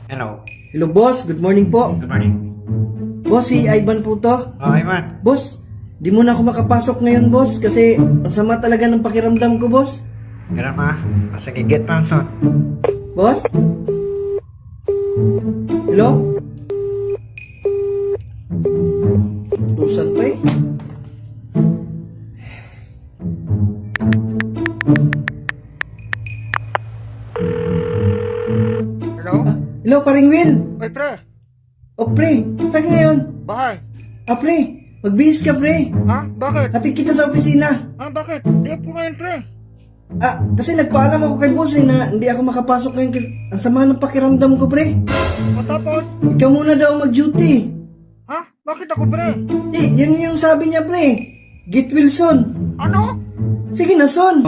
Hello. Hello boss, good morning po. Good morning. Boss, si Ivan po to. Oh, Ivan. Boss, di mo na ako makapasok ngayon boss kasi ang sama talaga ng pakiramdam ko boss. Meron ma. Sige, get pa son. Boss? Hello? Lusan pa eh. Hello? Hello, paring Will. Ay, pre. O pre, saan ka ngayon? Bahay. Pre, magbihis ka pre. Ha? Bakit? Hatid kita sa opisina. Bakit? Di po ngayon, pre. Kasi nagpaalam ako kay boss na hindi ako makapasok ngayon kasi ang sama ng pakiramdam ko pre. Tapos? Ikaw muna daw mag-duty. Ha? Bakit ako, pre? Yan yung sabi niya pre. Get Wilson. Ano? Sige na son.